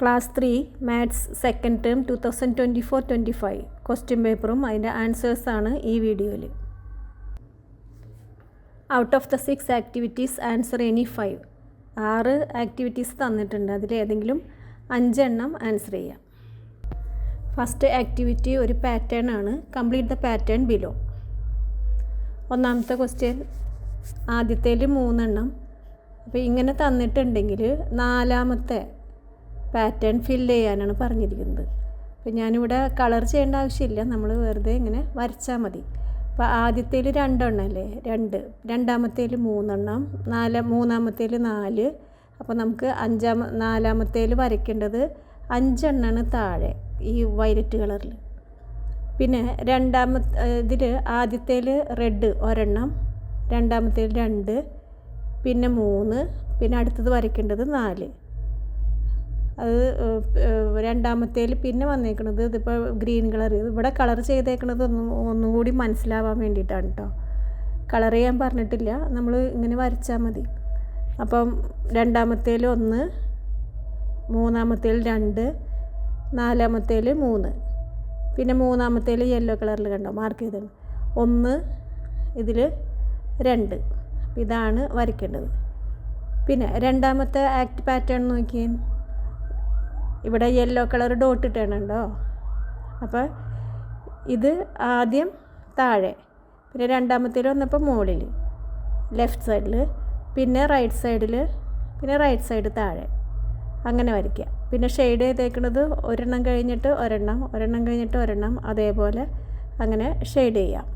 Class 3 maths second term 2024-25 question പേപ്പറും അതിൻ്റെ ആൻസേഴ്സാണ് ഈ വീഡിയോയിൽ. Out of the 6 activities answer any 5. 6 activities തന്നിട്ടുണ്ട്, അതിലേതെങ്കിലും 5 എണ്ണം ആൻസർ ചെയ്യാം. ഫസ്റ്റ് ആക്ടിവിറ്റി ഒരു പാറ്റേൺ ആണ്. Complete the pattern below. ഒന്നാമത്തെ ക്വസ്റ്റ്യൻ ആദ്യത്തേൽ 3 എണ്ണം. അപ്പോൾ ഇങ്ങനെ തന്നിട്ടുണ്ടെങ്കിൽ നാലാമത്തെ പാറ്റേൺ ഫില്ല് ചെയ്യാനാണ് പറഞ്ഞിരിക്കുന്നത്. അപ്പോൾ ഞാനിവിടെ കളർ ചെയ്യേണ്ട ആവശ്യമില്ല, നമ്മൾ വെറുതെ ഇങ്ങനെ വരച്ചാൽ മതി. അപ്പോൾ ആദ്യത്തേൽ 2 എണ്ണം അല്ലേ, 2. രണ്ടാമത്തേൽ 3 എണ്ണം, മൂന്നാമത്തേൽ 4. അപ്പോൾ നമുക്ക് നാലാമത്തേൽ വരയ്ക്കേണ്ടത് 5 എണ്ണമാണ് താഴെ ഈ വയലറ്റ് കളറിൽ. പിന്നെ ഇതിൽ ആദ്യത്തേൽ റെഡ് 1 എണ്ണം, രണ്ടാമത്തേൽ 2, പിന്നെ 3, പിന്നെ അടുത്തത് വരയ്ക്കേണ്ടത് 4. അത് രണ്ടാമത്തേൽ പിന്നെ വന്നേക്കണത് ഇതിപ്പോൾ ഗ്രീൻ കളർ. ഇവിടെ കളർ ചെയ്തേക്കണത് ഒന്നുകൂടി മനസ്സിലാവാൻ വേണ്ടിയിട്ടാണ് കേട്ടോ. കളർ ചെയ്യാൻ പറഞ്ഞിട്ടില്ല, നമ്മൾ ഇങ്ങനെ വരച്ചാൽ മതി. അപ്പം രണ്ടാമത്തേൽ 1, മൂന്നാമത്തേൽ 2, നാലാമത്തേൽ 3, പിന്നെ മൂന്നാമത്തേൽ യെല്ലോ കളറിൽ കണ്ടോ മാർക്ക് ചെയ്തത് 1, ഇതിൽ 2. ഇതാണ് വരയ്ക്കേണ്ടത്. പിന്നെ രണ്ടാമത്തെ പാറ്റേൺ നോക്കിയാൽ ഇവിടെ യെല്ലോ കളർ ഡോട്ട് ഇട്ടേണുണ്ടോ. അപ്പോൾ ഇത് ആദ്യം താഴെ, പിന്നെ രണ്ടാമത്തേൽ വന്നപ്പോൾ മുകളിൽ ലെഫ്റ്റ് സൈഡിൽ, പിന്നെ റൈറ്റ് സൈഡിൽ, പിന്നെ റൈറ്റ് സൈഡ് താഴെ, അങ്ങനെ വരയ്ക്കുക. പിന്നെ ഷെയ്ഡ് ചെയ്തേക്കുന്നത് 1 എണ്ണം കഴിഞ്ഞിട്ട് 1 എണ്ണം, 1 എണ്ണം കഴിഞ്ഞിട്ട് 1 എണ്ണം, അതേപോലെ അങ്ങനെ ഷെയ്ഡ് ചെയ്യാം.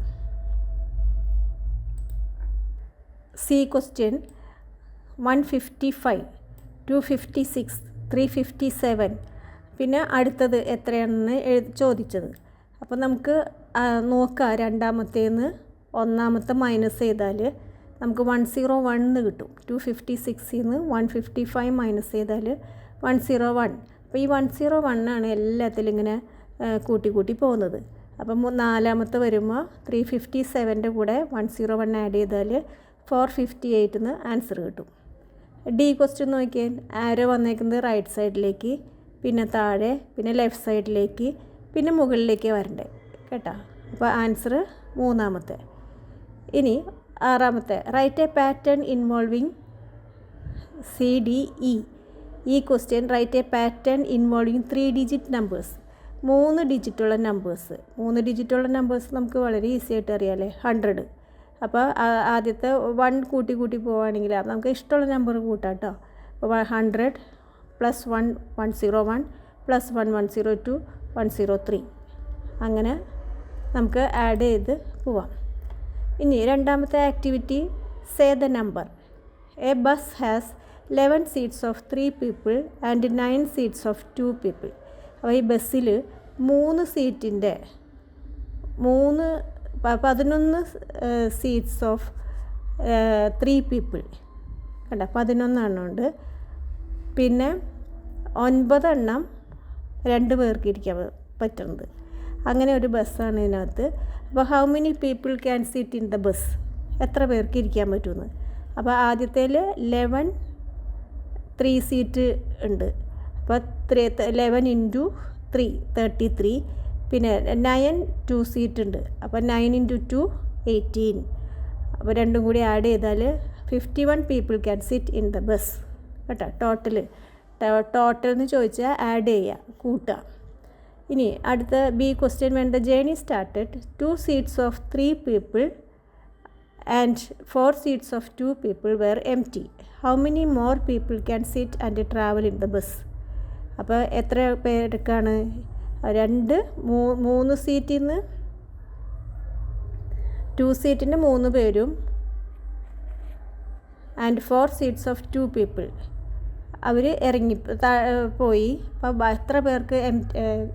C question 155, 256, 357. പിന്നെ അടുത്തത് എത്രയാണെന്ന് ചോദിച്ചത്. അപ്പോൾ നമുക്ക് നോക്കാം. രണ്ടാമത്തേന്ന് ഒന്നാമത്തെ മൈനസ് ചെയ്താൽ നമുക്ക് 101 കിട്ടും. 256 155 മൈനസ് ചെയ്താൽ 101. അപ്പോൾ ഈ 101 ആണ് എല്ലാത്തിലും ഇങ്ങനെ കൂട്ടി പോകുന്നത്. അപ്പം നാലാമത്തെ വരുമ്പോൾ 357ൻ്റെ കൂടെ 101 ആഡ് ചെയ്താൽ 458 ആൻസർ കിട്ടും. ഡി ക്വസ്റ്റ്യൻ നോക്കിയാൽ ആരോ വന്നേക്കുന്നത് റൈറ്റ് സൈഡിലേക്ക്, പിന്നെ താഴെ, പിന്നെ ലെഫ്റ്റ് സൈഡിലേക്ക്, പിന്നെ മുകളിലേക്ക് വരണ്ടേ കേട്ടോ. അപ്പോൾ ആൻസർ മൂന്നാമത്തെ. ഇനി ആറാമത്തെ write a pattern involving CDE. ഈ question write a pattern involving 3 digit numbers. 3 ഡിജിറ്റുള്ള നമ്പേഴ്സ്. 3 ഡിജിറ്റുള്ള നമ്പേഴ്സ് നമുക്ക് വളരെ ഈസി ആയിട്ട് അറിയാമല്ലേ, 100. അപ്പോൾ ആദ്യത്തെ 1 കൂട്ടി പോവുകയാണെങ്കിൽ നമുക്ക് ഇഷ്ടമുള്ള നമ്പർ കൂട്ടാം കേട്ടോ. അപ്പോൾ 100 + 1 101 + 1 102 103, അങ്ങനെ നമുക്ക് ആഡ് ചെയ്ത് പോവാം. ഇനി രണ്ടാമത്തെ activity say the number. A bus has 11 seats of 3 people and 9 seats of 2 people. അപ്പോൾ ഈ ബസ്സിൽ 3 സീറ്റിൻ്റെ 11 സീറ്റ്സ് ഓഫ് 3 people കണ്ട 11 എണ്ണം ഉണ്ട്. പിന്നെ 9 എണ്ണം 2 പേർക്ക് ഇരിക്കാൻ പറ്റുന്നത്. അങ്ങനെ ഒരു ബസ്സാണ് ഇതിനകത്ത്. അപ്പോൾ how many people can sit in the bus, എത്ര പേർക്ക് ഇരിക്കാൻ പറ്റുമെന്ന്. അപ്പോൾ ആദ്യത്തേൽ 11 3 സീറ്റ് ഉണ്ട്. അപ്പോൾ 11 × 3 33. പിന്നെ 9 2 സീറ്റ് ഉണ്ട്. അപ്പോൾ 9 × 2 18. അപ്പോൾ രണ്ടും കൂടി ആഡ് ചെയ്താൽ 51 people can sit in the bus കേട്ടോ. ടോട്ടൽ എന്ന് ചോദിച്ചാൽ ആഡ് ചെയ്യുക, കൂട്ടുക. ഇനി അടുത്ത B question when the journey started 2 seats of 3 people and 4 seats of 2 people were empty. How many more people can sit and travel in the bus? അപ്പോൾ എത്ര പേർക്കാണ്? 3 സീറ്റിൽ നിന്ന് 2 സീറ്റിന് 3 പേരും ആൻഡ് 4 seats of 2 people അവർ പോയി. അപ്പോൾ എത്ര പേർക്ക്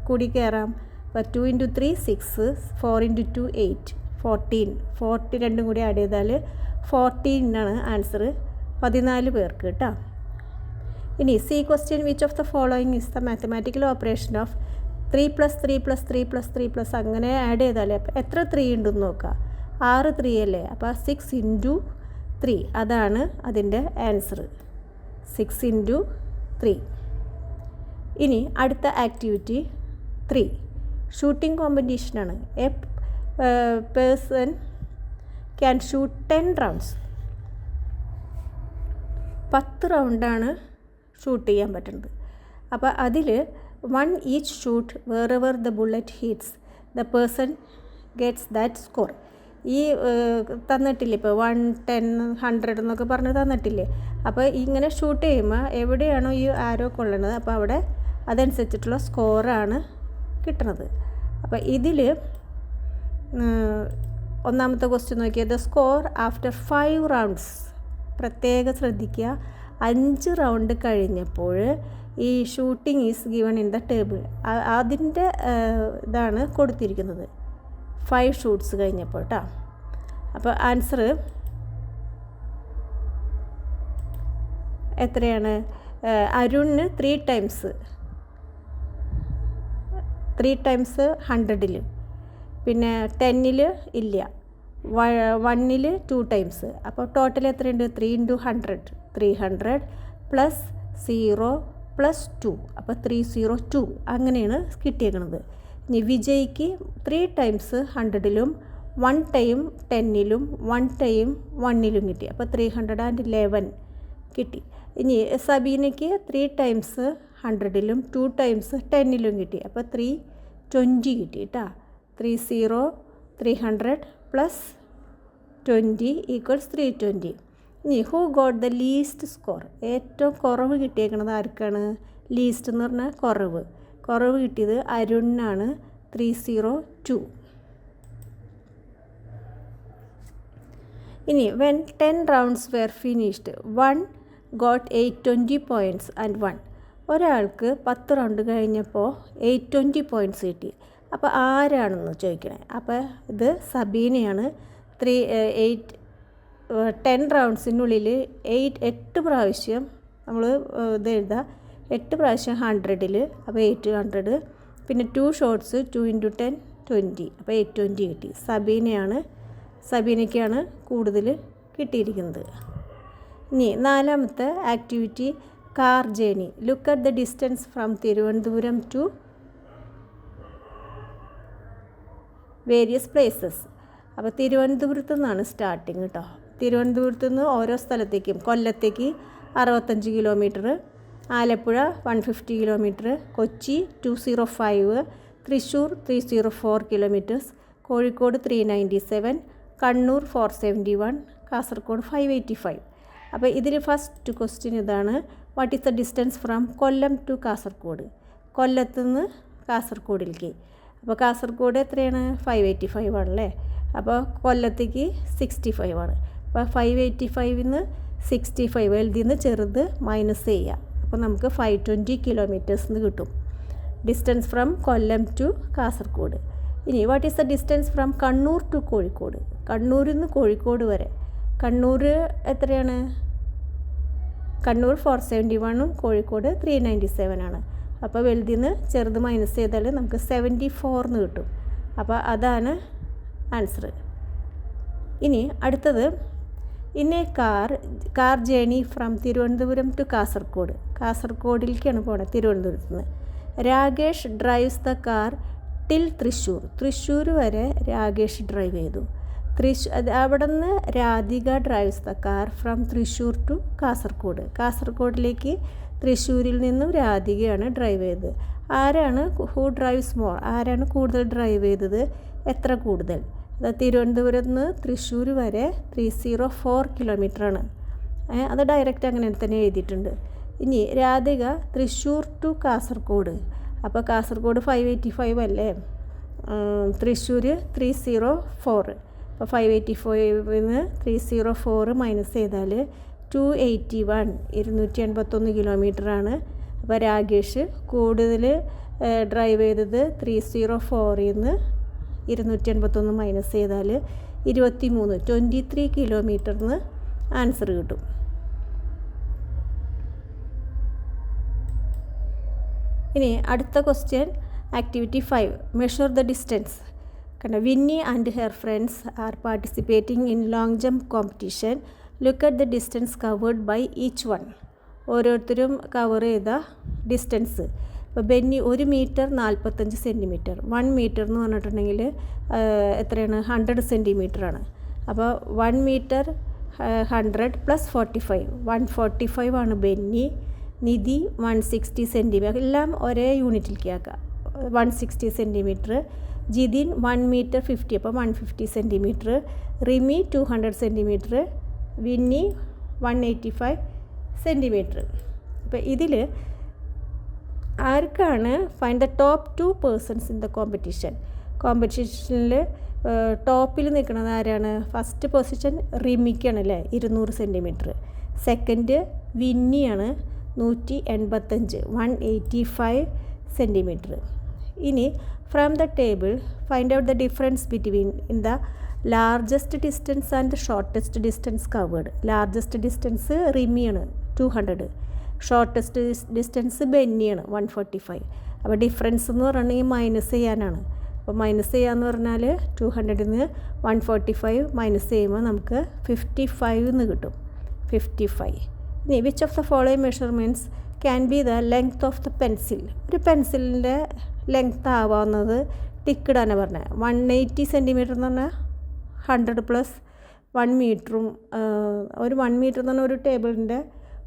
കൂടി കയറാം? അപ്പോൾ 2 × 3 6, 4 × 2 8, 14 രണ്ടും കൂടി ആഡ് ചെയ്താൽ 14 ആണ് ആൻസർ. 14 പേർക്ക് കേട്ടോ. ഇനി C question which of the following is the mathematical operation of 3 + 3 + 3 + 3 + അങ്ങനെ ആഡ് ചെയ്താലേ അപ്പോൾ എത്ര 3 ഉണ്ടെന്ന് നോക്കുക. 6 3 അല്ലേ, അപ്പോൾ 6 × 3 അതാണ് അതിൻ്റെ ആൻസർ. 6 × 3. ഇനി അടുത്ത ആക്ടിവിറ്റി 3 ഷൂട്ടിംഗ് കോമ്പറ്റീഷനാണ്. A person can shoot 10 rounds. 10 റൗണ്ടാണ് ഷൂട്ട് ചെയ്യാൻ പറ്റുന്നത്. അപ്പോൾ അതിൽ 1 each shoot wherever the bullet hits the person gets that score. ഈ തന്നിട്ടില്ലേ ഇപ്പോൾ 1, 10, 100 എന്നൊക്കെ പറഞ്ഞ് തന്നിട്ടില്ലേ. അപ്പോൾ ഇങ്ങനെ ഷൂട്ട് ചെയ്യുമ്പോൾ എവിടെയാണോ ഈ ആരോ കൊള്ളണത് അപ്പോൾ അവിടെ അതനുസരിച്ചിട്ടുള്ള സ്കോറാണ് കിട്ടുന്നത്. അപ്പോൾ ഇതിൽ ഒന്നാമത്തെ ക്വസ്റ്റ്യൻ നോക്കിയാൽ ദ സ്കോർ ആഫ്റ്റർ 5 റൗണ്ട്സ്. പ്രത്യേകം ശ്രദ്ധിക്കുക, 5 റൗണ്ട് കഴിഞ്ഞപ്പോൾ ഈ shooting is given in the table. അതിൻ്റെ ഇതാണ് കൊടുത്തിരിക്കുന്നത് 5 ഷൂട്ട്സ് കഴിഞ്ഞപ്പോൾ കേട്ടോ. അപ്പോൾ ആൻസർ എത്രയാണ്? അരുണിന് 3 ടൈംസ് 100ൽ, പിന്നെ 10ൽ ഇല്ല, 1ൽ 2 ടൈംസ്. അപ്പോൾ ടോട്ടൽ എത്രയുണ്ട്? 3 × 100 300 പ്ലസ് 0 പ്ലസ് 2 അപ്പോൾ 302 അങ്ങനെയാണ് കിട്ടിയേക്കുന്നത്. ഇനി വിജയ്ക്ക് 3 ടൈംസ് 100ലും 1 ടൈം 10ലും 1 ടൈം 1ലും കിട്ടി. അപ്പോൾ 311 കിട്ടി. ഇനി സബീനയ്ക്ക് 3 ടൈംസ് 100ലും 2 ടൈംസ് 10ലും കിട്ടി. അപ്പോൾ 320 കിട്ടി കേട്ടോ. 300 പ്ലസ് 20 ഈക്വൽസ് 320. ഇനി who got the least score? ഏറ്റവും കുറവ് കിട്ടിയേക്കണത് ആർക്കാണ്? ലീസ്റ്റ് എന്ന് പറഞ്ഞാൽ കുറവ് കിട്ടിയത് അരുണിനാണ്, 302. ഇനി when 10 rounds were finished 1 got 820 points and 1. ഒരാൾക്ക് 10 റൗണ്ട് കഴിഞ്ഞപ്പോൾ 820 പോയിൻറ്റ്സ് കിട്ടി. അപ്പോൾ ആരാണെന്ന് ചോദിക്കണേ. അപ്പോൾ ഇത് സബീനയാണ്. 10 റൗണ്ട്സിനുള്ളിൽ 8 പ്രാവശ്യം നമ്മൾ ഇത് എഴുതുക. 8 പ്രാവശ്യം 100ൽ, അപ്പോൾ 800. പിന്നെ 2 ഷോട്ട്സ് 2 × 10 20, അപ്പോൾ 820 കിട്ടി. സബീനയ്ക്കാണ് കൂടുതൽ കിട്ടിയിരിക്കുന്നത്. ഇനി നാലാമത്തെ activity car journey. Look at the distance from Thiruvananthapuram to various places. അപ്പോൾ തിരുവനന്തപുരത്തു നിന്നാണ് സ്റ്റാർട്ടിങ് കേട്ടോ. തിരുവനന്തപുരത്തു നിന്ന് ഓരോ സ്ഥലത്തേക്കും, കൊല്ലത്തേക്ക് 65 kilometre, Alappuzha 150 kilometre, Kochi 205, Thrissur 304 kilometres, Kozhikode 397, Kannur 471, Kasaragod 585. അപ്പോൾ ഇതിൽ ഫസ്റ്റ് ക്വസ്റ്റ്യൻ ഇതാണ്, what is the distance from Kollam to Kasaragod? കൊല്ലത്ത് നിന്ന് കാസർഗോഡിലേക്ക്. അപ്പോൾ കാസർഗോഡ് എത്രയാണ്? 585 ആണല്ലേ. അപ്പോൾ കൊല്ലത്തേക്ക് 65 ആണ്. അപ്പോൾ 585 നിന്ന് 65 ഇതിൽ നിന്ന് ചെറുത് മൈനസ് ചെയ്യുക. അപ്പോൾ നമുക്ക് 520 കിലോമീറ്റേഴ്സ് എന്ന് കിട്ടും. Distance from Kollam to Kasaragod. ഇനി what is the distance from Kannur to Kozhikode? കണ്ണൂരിൽ നിന്ന് കോഴിക്കോട് വരെ. കണ്ണൂർ എത്രയാണ്? കണ്ണൂർ 471 കോഴിക്കോട് 397 ആണ്. അപ്പോൾ വലുതിൽ നിന്ന് ചെറുത് മൈനസ് ചെയ്താൽ നമുക്ക് 74 എന്ന് കിട്ടും. അപ്പോൾ അതാണ് ആൻസർ. ഇനി അടുത്തത് in a car journey from Thiruvananthapuram to Kasaragod. കാസർഗോഡിലേക്കാണ് പോണത് തിരുവനന്തപുരത്ത് നിന്ന്. Rakesh drives the car till Thrissur വരെ രാകേഷ് ഡ്രൈവ് ചെയ്തു. അവിടെ നിന്ന് Radhika drives the car from Thrissur to Kasaragod. കാസർഗോഡിലേക്ക് തൃശ്ശൂരിൽ നിന്നും രാധികയാണ് ഡ്രൈവ് ചെയ്തത്. ആരാണ് ഹൂ ഡ്രൈവ്സ് മോർ? ആരാണ് കൂടുതൽ ഡ്രൈവ് ചെയ്തത്? എത്ര കൂടുതൽ? തിരുവനന്തപുരത്ത് നിന്ന് തൃശ്ശൂർ വരെ 304 കിലോമീറ്ററാണ്. അത് ഡയറക്റ്റ് അങ്ങനെ തന്നെ എഴുതിയിട്ടുണ്ട്. ഇനി രാധിക തൃശ്ശൂർ ടു കാസർഗോഡ്. അപ്പോൾ കാസർഗോഡ് 585 അല്ലേ, തൃശ്ശൂർ 304. അപ്പോൾ 585 നിന്ന് 304 മൈനസ് ചെയ്താൽ 281 281 കിലോമീറ്ററാണ്. അപ്പോൾ രാകേഷ് കൂടുതൽ ഡ്രൈവ് ചെയ്തത് 304 നിന്ന് 281 മൈനസ് ചെയ്താൽ 23 കിലോമീറ്ററിന് ആൻസർ കിട്ടും. ഇനി അടുത്ത question activity 5 measure the distance. കണ്ട, Winnie and her friends are participating in long jump competition. Look at the distance covered by each one. ഓരോരുത്തരും കവർ ചെയ്ത ഡിസ്റ്റൻസ്. അപ്പോൾ ബെന്നി 1 മീറ്റർ 45 സെൻറ്റിമീറ്റർ, 1 മീറ്റർ എന്ന് പറഞ്ഞിട്ടുണ്ടെങ്കിൽ എത്രയാണ് 100 സെൻറ്റിമീറ്റർ ആണ്. അപ്പോൾ 1 മീറ്റർ 100 + 45 145 ആണ് ബെന്നി. നിധി 160 സെൻറ്റിമീറ്റർ, എല്ലാം ഒരേ യൂണിറ്റിലേക്ക് ആക്കുക. 160 സെൻറ്റിമീറ്റർ. ജിതിൻ 1 മീറ്റർ 50, അപ്പോൾ 150 centimetre. Rimi 200 centimetre. Winnie 185 centimetre. അപ്പോൾ ഇതിൽ ആർക്കാണ് find the top 2 persons in the കോമ്പറ്റീഷനിൽ ടോപ്പിൽ നിൽക്കുന്നത് ആരാണ്? ഫസ്റ്റ് പൊസിഷൻ റിമിക്കാണ് അല്ലേ, 200 സെൻറ്റിമീറ്റർ. സെക്കൻഡ് വിന്നിയാണ് 185 185 സെൻറ്റിമീറ്റർ. ഇനി from the table find out the difference between in the largest distance and shortest distance covered. Largest distance റിമിയാണ് 200, ഷോർട്ടസ്റ്റ് ഡിസ്റ്റൻസ് ബെന്നിയാണ് 145. അപ്പോൾ ഡിഫറൻസ് എന്ന് പറഞ്ഞിട്ടുണ്ടെങ്കിൽ മൈനസ് ചെയ്യാനാണ്. അപ്പോൾ മൈനസ് ചെയ്യാന്ന് പറഞ്ഞാൽ 200 നിന്ന് 145 മൈനസ് ചെയ്യുമ്പോൾ നമുക്ക് 55 എന്ന് കിട്ടും. 55. ഇനി which of the following measurements can be the length of the pencil. ഒരു പെൻസിലിൻ്റെ ലെങ്ത് ആവാവുന്നത് ടിക്കിടാനാണ് പറഞ്ഞത്. 180 സെൻറ്റിമീറ്റർ എന്ന് പറഞ്ഞാൽ 100 + 1 മീറ്ററും, ഒരു 1 മീറ്റർ എന്ന് പറഞ്ഞാൽ ഒരു ടേബിളിൻ്റെ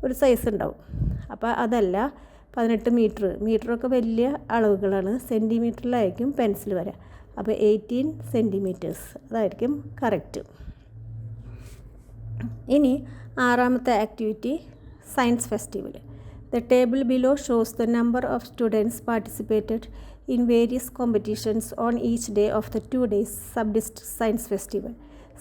ഒരു സൈസ് ഉണ്ടാവും. അപ്പോൾ അതല്ല 18 മീറ്ററൊക്കെ വലിയ അളവുകളാണ്. സെൻറ്റിമീറ്ററിലായിരിക്കും പെൻസിൽ വരിക. അപ്പോൾ 18 സെൻറ്റിമീറ്റേഴ്സ് അതായിരിക്കും കറക്റ്റ്. ഇനി ആറാമത്തെ activity science festival. The table below shows the number of students participated in various competitions on each day of the 2 days sub district science festival.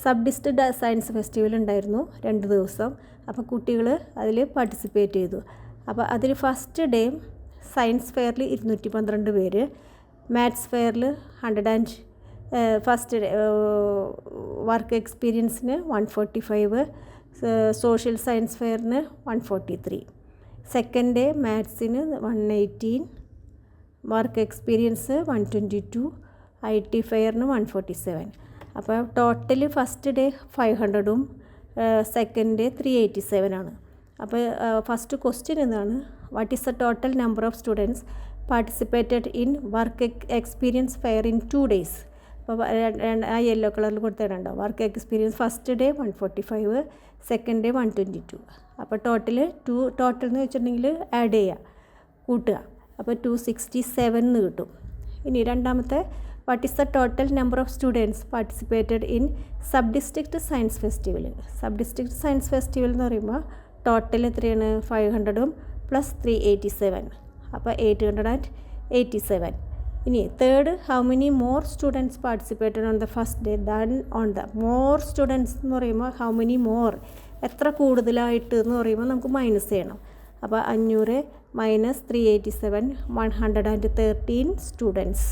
Sub district science festival ഉണ്ടായിരുന്നു 2 ദിവസം. അപ്പോൾ കുട്ടികൾ അതിൽ participate ചെയ്തു. അപ്പോൾ അതിൽ ഫസ്റ്റ് ഡേ സയൻസ് ഫെയറിൽ 212 പേര്, മാത്സ് ഫെയറിൽ 100 ഫസ്റ്റ് വർക്ക് എക്സ്പീരിയൻസിന് 145, സോഷ്യൽ സയൻസ് ഫെയറിന് 143. സെക്കൻഡ് ഡേ മാത്സിന് 118, വർക്ക് എക്സ്പീരിയൻസ് 122, IT ഫെയറിന് 147. അപ്പോൾ ടോട്ടൽ ഫസ്റ്റ് ഡേ 500ഉം സെക്കൻഡ് ഡേ 387 ആണ്. അപ്പോൾ ഫസ്റ്റ് ക്വസ്റ്റ്യൻ എന്താണ്? What is the total number of students participated in work experience fair in 2 days. അപ്പോൾ ആ യെല്ലോ കളറിൽ കൊടുത്തിട്ടുണ്ടോ? Work experience first day 145, second day 122. അപ്പോൾ ടോട്ടൽ എന്ന് വെച്ചിട്ടുണ്ടെങ്കിൽ ആഡ് ചെയ്യുക, കൂട്ടുക. അപ്പോൾ 267 എന്ന് കിട്ടും. ഇനി രണ്ടാമത്തെ what is the total number of students participated in sub district science festival. Sub district science festival എന്ന് പറയുമ്പോൾ ടോട്ടൽ എത്രയാണ്? 500ഉം + 387, അപ്പോൾ 887. ഇനി third, how many more students participated on the first day than on the. More students എന്ന് പറയുമ്പോൾ how many more, എത്ര കൂടുതലായിട്ട് എന്ന് പറയുമ്പോൾ നമുക്ക് മൈനസ് ചെയ്യണം. അപ്പോൾ 500 - 387 113 സ്റ്റുഡൻസ്.